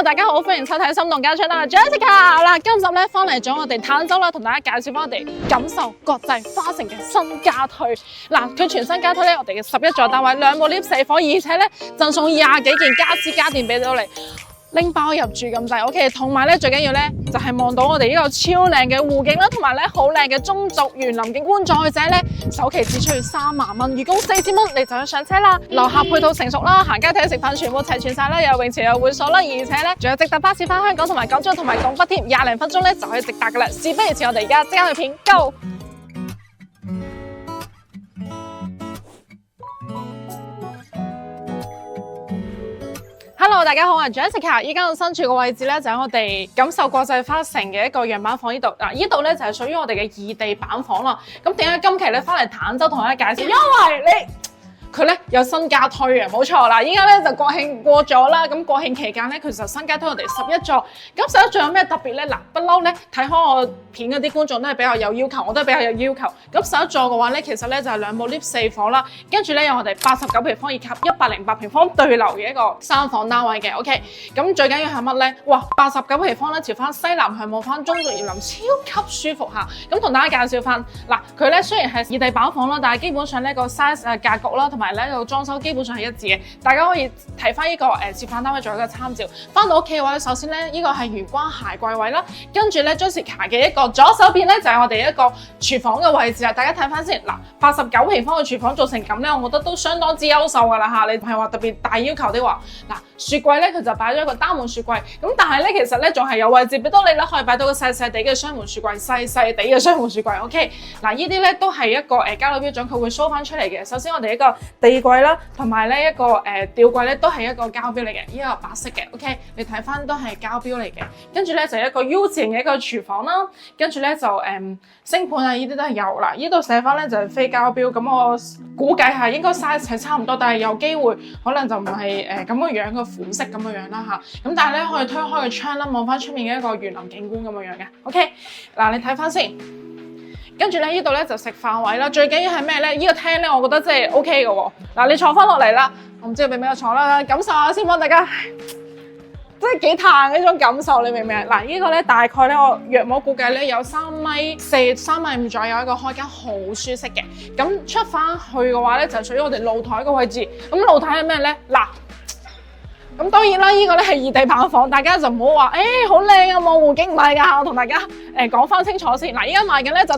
Hello， 大家好，歡迎收睇《心動家窗》啦 ，Jessica 啦，今集咧翻嚟咗我哋坦洲啦，同大家介紹翻我哋感受國際花城嘅新家推。嗱，佢全新家推咧，我哋嘅11座單位，2部 lift 4房，而且咧贈送20幾件家私家電俾到你。拎包入住咁滯 ，OK， 同埋咧最緊要咧就係望到我哋呢個超靚嘅湖景啦，同埋咧好靚嘅中族園林景觀，再者咧首期只需要3萬蚊，預供4000蚊，你就要上車啦。樓下配套成熟啦，行街睇食飯全部齊全晒啦，有泳池有會所啦，而且咧仲有直達巴士翻香港同埋港珠同埋港北添，20零分鐘咧就可以直達噶啦。事不宜遲，我哋而家即刻去片 Go。Hello， 大家好，我係 Jessica。依家我身處嘅位置咧，就喺我哋感受國際花城嘅一個樣板房呢度。嗱，呢度咧就係屬於我哋嘅異地板房啦。咁點解今期咧翻嚟坦洲同大家介紹？因為佢咧有新家推啊，冇錯啦！依家咧就國慶過咗啦，咁國慶期間咧，佢就新家推我哋11座。咁11座有咩特別咧？嗱，不嬲咧睇開我片嗰啲觀眾都係比較有要求，我都係比較有要求。咁11座嘅話咧，其實咧就係2部 lift 4房啦，跟住咧有我哋89平方以及108平方對流嘅一個3房單位嘅。OK， 咁最緊要係乜咧？哇，89平方咧朝翻西南向望翻中族園林，超級舒服嚇。咁同大家介紹翻嗱，佢咧雖然係異地板房啦，但係基本上呢個 size 格局啦，同埋咧個裝修基本上係一致嘅，大家可以睇翻呢個示範單位做一個參照。翻到屋企嘅話，首先咧呢個係玄關鞋櫃位啦，跟住咧 Jessica 嘅一個左手邊咧就係我哋一個廚房嘅位置啦。大家睇翻先嗱，89平方嘅廚房做成咁咧，我覺得都相當之優秀㗎啦嚇。你唔係話特別大要求的話，嗱雪櫃咧佢就擺咗一個單門雪櫃，咁但係咧其實咧仲係有位置俾到你啦，可以擺到個細細地嘅雙門雪櫃，細細地嘅雙門雪櫃。OK， 嗱呢啲咧都係一個交流標準，佢會 show 翻出嚟嘅。首先我哋一個地櫃啦，同埋咧一個吊櫃咧都係一個膠標嚟嘅，呢個白色嘅 ，OK， 你睇翻都係膠標嚟嘅。跟住咧就一個 U 字型嘅一個廚房啦，跟住咧就星盤啊呢啲都係有啦。呢度寫翻咧就係非膠標，咁我估計係應該 size 係差唔多，但係有機會可能就唔係咁嘅樣嘅款式咁嘅樣啦嚇。咁但係咧可以推開個窗啦，望翻出面嘅一個園林景觀咁嘅樣嘅。OK， 嗱你睇翻先。跟住咧，呢度咧就食飯位啦。最緊要係咩咧？呢個廳咧，我覺得真係 OK 嘅喎。嗱，你坐翻落嚟啦，我唔知你俾唔俾我坐啦，感受下先幫大家，真係幾嘆呢種感受，你明唔明啊？嗱，呢個咧大概咧，我約摸估計咧有3.4米、3.5米左右一個開間，好舒適嘅。咁出翻去嘅話咧，就屬於我哋露台嘅位置。咁露台係咩咧？嗱。咁當然啦，呢個咧係異地板房，大家就唔好話，好靚啊，望湖景唔係㗎，我同大家講翻清楚先。嗱，依家賣緊咧就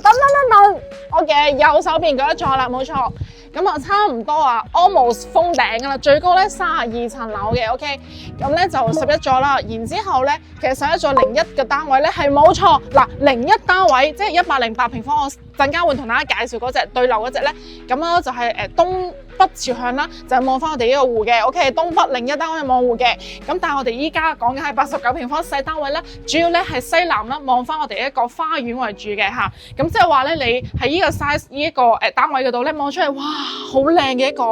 我嘅右手邊嗰一座啦，冇錯。咁啊，差唔多啊 ，almost 封頂㗎啦，最高咧32層樓嘅 ，OK。咁咧就11座啦，然之後咧，其實11座01嘅單位咧係冇錯，嗱01單位即係108平方，我陣間會同大家介紹嗰隻對流嗰隻咧，咁啦就係東北朝向啦，就係望翻我哋呢個湖嘅 ，OK， 東北01單位望湖嘅，咁但係我哋依家講緊係89平方細單位咧，主要咧係西南啦，望翻我哋一個花園為主嘅嚇，咁即係話咧你喺呢個 size 呢一個單位嗰度咧望出嚟，哇，好靚嘅一個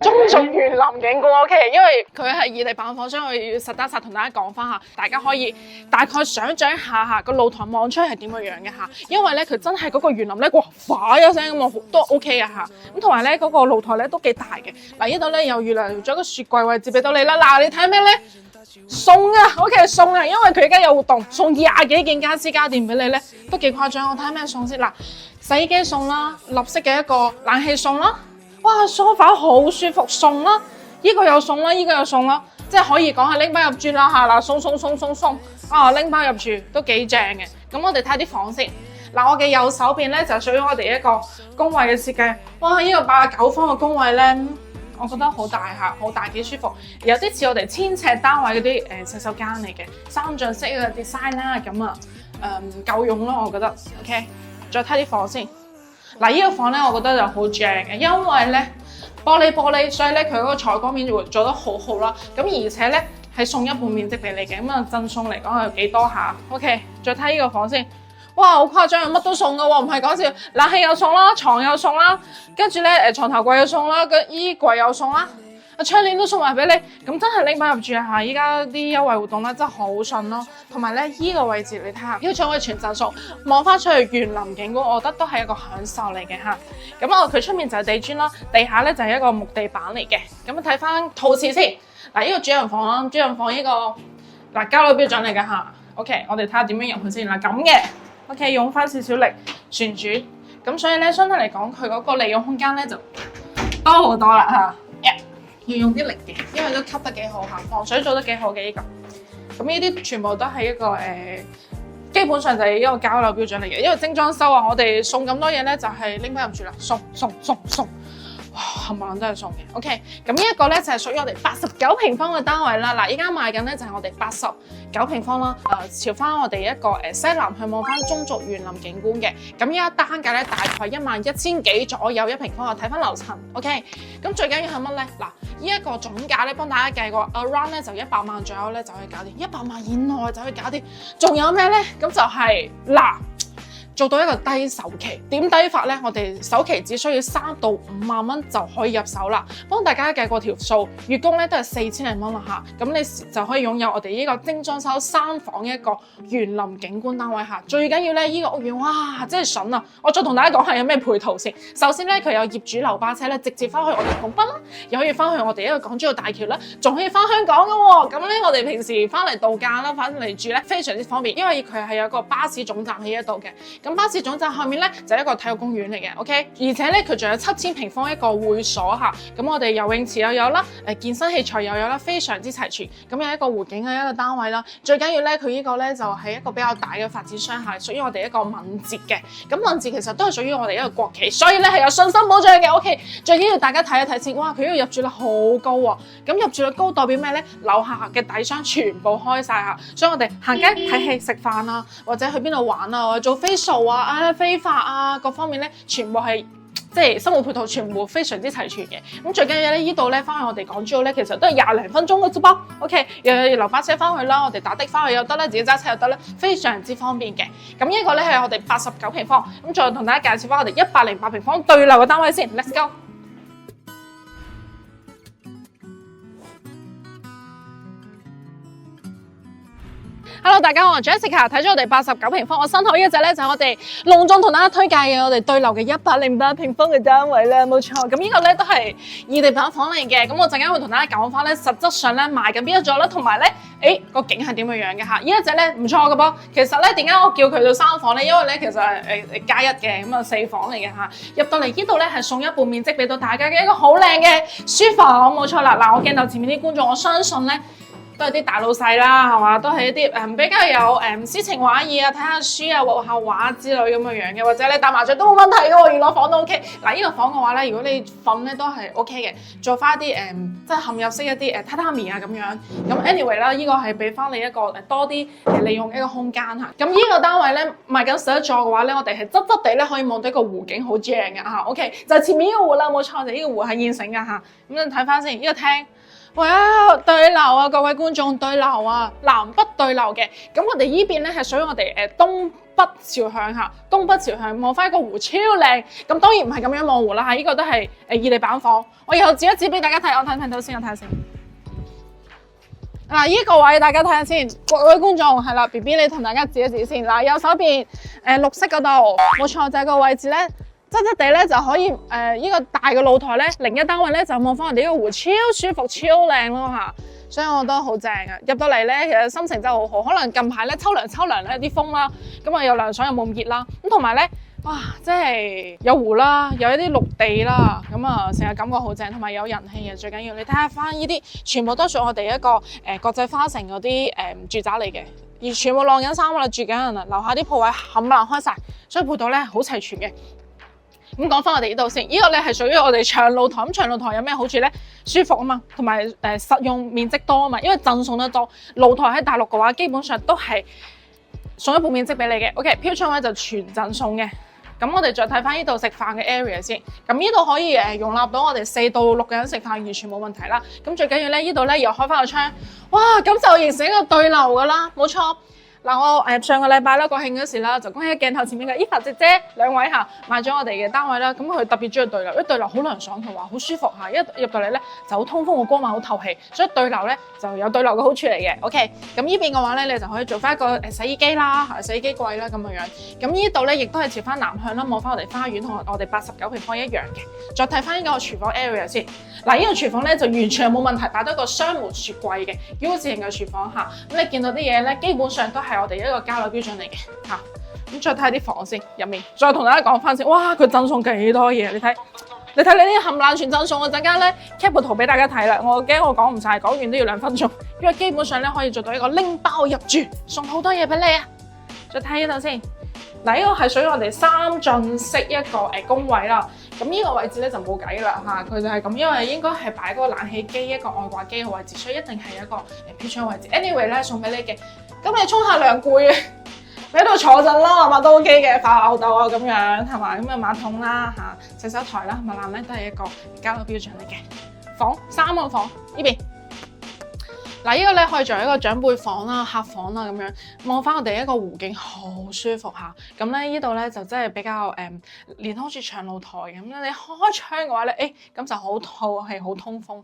中族園林景觀 ，OK， 因為佢係異地板房，所以我要實打實同大家講翻下，大家可以大概想像一下嚇個露台望出嚟係點樣樣嘅嚇，因為咧佢真係嗰個園林咧，哇，嘩一聲咁都 OK 嘅嚇，咁同埋咧嗰個露台咧都幾大嘅。嗱，呢度咧又預留咗個雪櫃位置俾到你啦。嗱，你睇咩咧？送啊 ，OK， 送啊，因為佢而家有活動，送20幾件家私家電俾你咧，都幾誇張。我睇咩送先？嗱，洗衣機送啦，立式嘅一個冷氣送啦，哇，梳化好舒服送啦，呢個又送啦，呢個又送啦，即係可以講係拎包入住啦嚇。嗱，送啊，拎包入住都幾正嘅。咁我哋睇啲房先。嗱，我嘅右手邊咧就屬於我哋一個工位嘅設計。哇，呢個89方嘅工位咧，我覺得好大嚇，好大幾舒服，有啲似我哋1000尺單位嗰啲洗手間嚟嘅3進式嘅 design 啦，咁啊夠用咯，我覺得。OK， 再睇啲房先。嗱，呢個房咧，我覺得就好正嘅，因為咧玻璃，所以咧佢嗰個採光面就會做得好好啦。咁而且咧係送一半面積俾你嘅，咁啊贈送嚟講有幾多下。OK， 再睇呢個房先。哇，好誇張，乜都送㗎喎，唔係講笑，冷氣又送啦，床又送啦，跟住咧床頭櫃又送啦，個衣櫃又送啦，窗簾都送埋俾你，咁真係拎翻入住下。依家啲優惠活動咧真係好順咯，同埋咧依個位置你睇下，呢個窗位全贈送，望翻出去園林景觀，我覺得都係一個享受嚟嘅嚇。咁啊，佢出面就係地磚啦，地下咧就係一個木地板嚟嘅。咁啊睇翻套廁先，嗱，呢個主人房啦，主人房呢個嗱，交流標準嚟㗎嚇。OK， 我哋睇下點樣入去先啦。咁嘅 OK， 用翻少少力旋轉，咁所以咧相對嚟講，佢嗰個利用空間咧就多好多啦嚇。要用啲力嘅，因為都吸得幾好嚇，防水做得幾好嘅呢個。咁呢啲全部都係一個基本上就係一個交流標準嚟嘅。因為精裝修啊，我哋送咁多嘢咧，就係拎翻入住啦，送。哇，冚唪唥都係送嘅 ，OK。咁呢一個咧就係屬於我哋89平方嘅單位啦。嗱，依家賣緊咧就係我哋89平方啦。朝翻我哋一個西南去望翻中軸園林景觀嘅。咁依家單價咧大概11000幾左右1平方，我睇翻樓層 ，OK。咁最緊要係乜咧？嗱，呢一個總價咧幫大家計過 ，around 咧就100萬左右咧就可以搞掂，100萬以內就可以搞掂。仲有咩咧？咁就係嗱。做到一個低首期，點低法咧？我哋首期只需要3到5萬蚊就可以入手啦。幫大家計過條數，月供咧都係4000零蚊啦嚇。咁你就可以擁有我哋呢個精裝修3房一個園林景觀單位嚇。最緊要咧，呢個屋苑哇，真係筍啊！我再同大家講下有咩配套先。首先咧，佢有業主留巴車咧，直接翻去我哋拱北啦，又可以翻去我哋一個港珠澳大橋啦，仲可以翻香港噶喎。咁咧，我哋平時翻嚟度假啦，翻嚟住咧非常之方便，因為佢係有個巴士總站喺呢度嘅。咁巴士總站後面咧就係一個體育公園嚟嘅 ，OK， 而且咧佢仲有7000平方一個會所嚇，咁我哋游泳池又有啦，健身器材又有啦，非常之齊全。咁有一個湖景嘅一個單位啦，最緊要咧佢呢個咧就係一個比較大嘅發展商嚇，屬於我哋一個敏捷嘅。咁敏捷其實都係屬於我哋一個國企，所以咧係有信心保障嘅 ，OK。最緊要大家睇一睇先，哇！佢呢個入住率好高喎，咁入住率高代表咩咧？樓下嘅底商全部開晒嚇，所以我哋行街睇戲食飯啊，或者去邊度玩啊，或者做 facial 啊、飛髮啊，各方面咧，全部係即係生活配套全部非常之齊全嘅。咁最緊要咧，呢度咧翻去我哋港珠澳咧，其實都係20零分鐘嘅啫噃。OK， 又有留巴車翻去啦，我哋打的翻去又得啦，自己揸車又得啦，非常之方便嘅。咁呢一個咧係我哋89平方，咁再同大家介紹翻我哋108平方對流嘅單位先 ，Let's go。Hello， 大家好，我係 Jessica， 睇咗我哋89平方，我身後呢一隻咧就係我哋隆重同大家推介嘅我哋對流嘅108平方嘅單位啦，冇錯。咁呢個咧都係異地板房嚟嘅，咁我陣間會同大家講翻咧，實質上咧賣緊邊一座啦，同埋咧，個景係點樣樣嘅嚇？呢一隻咧唔錯嘅噃。其實咧點解我叫佢做3房咧？因為咧其實係+1嘅，咁啊4房嚟嘅嚇。入到嚟呢度咧係送一半面積俾到大家嘅一個好靚嘅書房，冇錯啦。嗱，我鏡頭前面啲觀眾，我相信咧。都係啲大老細啦，係嘛？都係一啲比較有詩情畫意啊，睇下書啊，畫下畫之類咁嘅樣嘅，或者你打麻雀都冇問題嘅喎，娛樂房都 OK。嗱，呢個房嘅話咧，如果你瞓咧都係 OK 嘅，做翻一啲即係嵌入式一啲榻榻米啊咁樣。咁 anyway 啦，呢個係俾翻你一個多啲利用一個空間嚇。咁呢個單位咧賣緊11座嘅話咧，我哋係側側地咧可以望到一個湖景，好正嘅嚇。OK， 就係前面呢個湖啦，冇錯，就呢個湖係現成嘅嚇。咁你睇翻先，呢個廳。哇！對流啊，各位觀眾，對流啊，南北對流嘅。咁我哋依邊咧係屬於我哋東北朝向嚇，東北朝向望翻一個湖超靚。咁當然唔係咁樣望湖啦嚇，依個都係異地板房。我以後指一指俾大家睇，我睇到先，我睇下先。嗱，依個位大家睇下先，各位觀眾係啦 ，BB 你同大家指一指先。嗱，右手邊綠色嗰度，冇錯就係個位置咧。側側地咧就可以呢個大嘅露台咧，另一單位咧就望翻我哋呢個湖，超舒服、超靚咯嚇，所以我覺得好正啊！入到嚟咧，其實心情真係好好。可能近排咧秋涼咧有啲風啦，咁啊又涼爽又冇咁熱啦，咁同埋咧，哇，即係有湖啦，有一啲綠地啦，咁啊成日感覺好正，同埋有人氣嘅最緊要。你睇下翻呢啲，全部都屬我哋一個國際花城嗰啲住宅嚟嘅，而全部晾緊衫啦，住緊人啦，樓下啲鋪位冚唪唥開晒，所以配套咧好齊全嘅。咁講翻我哋呢度先，呢個咧係屬於我哋長露台。咁長露台有咩好處咧？舒服啊嘛，同埋實用面積多啊嘛。因為贈送得多，露台喺大陸嘅話，基本上都係送一半面積俾你嘅。OK， 飄窗位就全贈送嘅。咁我哋再睇翻呢度食飯嘅 area 先。咁呢度可以容納到我哋4到6個人食飯，完全冇問題啦。咁最緊要咧，呢度咧又開翻個窗，哇！咁就形成一個對流噶啦，冇錯。嗱，我上個禮拜啦，國慶嗰時啦，就恭喜鏡頭前面嘅 Eva 姐姐兩位嚇買咗我哋嘅單位啦。咁佢特別中意對流，一對流好涼爽，佢話好舒服嚇，一入到嚟咧就好通風，好光猛，好透氣，所以對流咧就有對流嘅好處嚟嘅。OK， 咁呢邊嘅話咧，你就可以做翻一個洗衣機啦，洗衣機櫃啦咁嘅樣。咁呢度咧亦都係朝翻南向啦，望翻我哋花園同我哋89平方一樣嘅。再睇翻呢個廚房 area 先，嗱呢個廚房咧就完全冇問題，擺多個雙門雪櫃嘅 U 字型嘅廚房嚇。咁你見到啲嘢咧，基本上都係我哋一個交樓標準嚟嘅嚇。咁再睇下啲房先，入面再同大家講翻先，哇！佢贈送幾多嘢，你睇你啲冚爛全贈送，我陣間咧 cap 個圖俾大家睇啦。我驚我講唔晒，講完都要2分鐘，因為基本上咧可以做到一個拎包入住，送好多嘢俾你啊！再睇呢度先。嗱，呢個係屬於我哋3進式一個工位啦。咁呢個位置咧就冇計啦嚇，佢就係咁，因為應該係擺嗰個冷氣機一個外掛機嘅位置，所以一定係一個飄窗位置。anyway 咧送俾你嘅，咁你沖下涼攰啊，你喺度坐陣啦，係嘛都 OK 嘅，發吽豆啊咁樣係嘛，咁啊馬桶啦嚇，洗手台啦，麥爛咧都係一個交樓標準嚟嘅。房3個房呢邊。嗱，呢個咧可以作為一個長輩房啦、客房啦咁樣，望翻我哋一個湖景，好舒服嚇。咁咧呢度咧就真係比較連好似長露台咁樣，你開窗嘅話咧，咁就好透氣、好通風。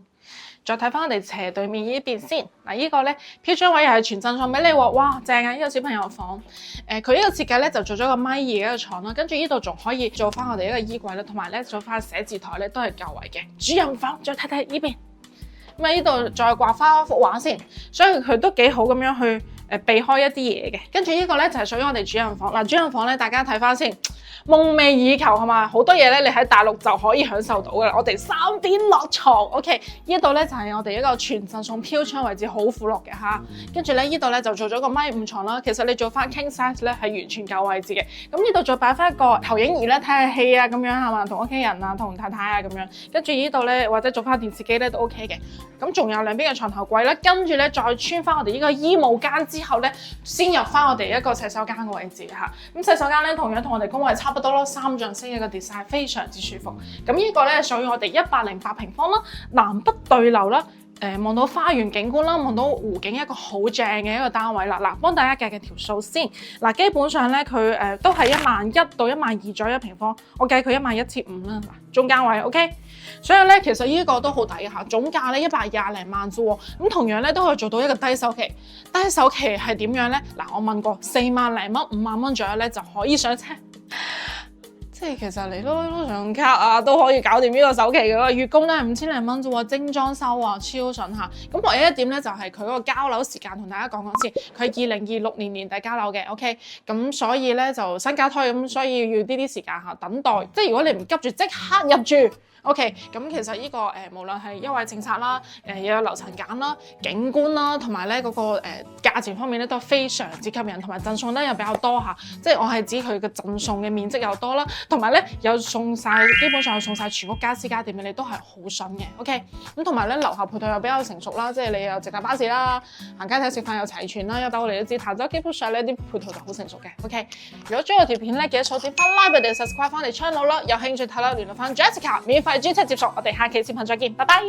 再睇翻我哋斜對面呢邊先，嗱呢個咧飄窗位又係全贈送俾你喎，哇正啊！呢個小朋友房，佢呢個設計咧就做咗個米2嘅一個床啦，跟住呢度仲可以做翻我哋一個衣櫃啦，同埋咧做翻寫字台咧都係夠位嘅。主人房再睇睇呢邊。咁喺呢度再掛翻幅畫先，所以佢都幾好咁樣去避開一啲嘢嘅。跟住呢個咧就係屬於我哋主人房。嗱，主人房咧大家睇翻先，夢寐以求係嘛？好多嘢咧你喺大陸就可以享受到噶啦。我哋3邊落床 OK， 呢度咧就係我哋一個全贈送飄窗位置，好闊落嘅嚇。跟住咧呢度咧就做咗個米5床啦。其實你做翻 king size 咧係完全夠位置嘅。咁呢度再擺翻一個投影儀咧睇下戲啊咁樣係嘛，同屋企人啊同太太啊咁樣。跟住呢度咧或者做翻電視機咧都 OK 嘅。咁仲有兩邊嘅床頭櫃啦，跟住咧再穿翻我哋呢個衣帽間之後咧，先入翻我哋一個洗手間嘅位置嚇。咁洗手間咧同樣同我哋工位差不多咯，3進式嘅一個 design， 非常之舒服。咁呢個咧屬於我哋108平方啦，南北對流啦。望到花園景觀啦，望到湖景，一個好正嘅一個單位啦。嗱，幫大家計條數先。嗱，基本上咧佢都係11000到12000左右一平方，我計佢11500啦。嗱，中間位 OK。所以咧，其實呢個都好抵嚇，總價咧120零萬啫喎。咁同樣咧都可以做到一個低首期。低首期係點樣咧？嗱，我問過4萬零蚊、5萬蚊左右咧就可以上車。即係其實你都上卡啊，都可以搞掂呢個首期嘅喎，月供咧5000零蚊啫喎，精裝修啊，超筍嚇。咁唯一一點咧就係佢嗰個交樓時間，同大家講講先，佢係2026年年底交樓嘅 ，OK。咁所以咧就新加胎咁，所以要呢啲時間嚇等待。即係如果你唔急住即刻入住。OK， 咁其實呢個無論係優惠政策啦，又有樓層揀啦、景觀啦，同埋咧嗰個價錢方面咧都非常之吸引，同埋贈送咧又比較多嚇，即係我係指佢嘅贈送嘅面積又多啦，同埋咧有送晒，基本上送晒全屋家私家電俾你都係好筍嘅。OK， 咁同埋咧樓下配套又比較成熟啦，即係你有直達巴士啦，行街睇食飯又齊全啦，有得我哋都知，彈走基本上呢啲配套就好成熟嘅。OK， 如果中意條片咧，記得點翻 like 俾你 subscribe 翻嚟 channel 啦，有興趣睇啦，聯絡翻 Jessica 免費專車接送，我哋下期視頻再見，拜拜。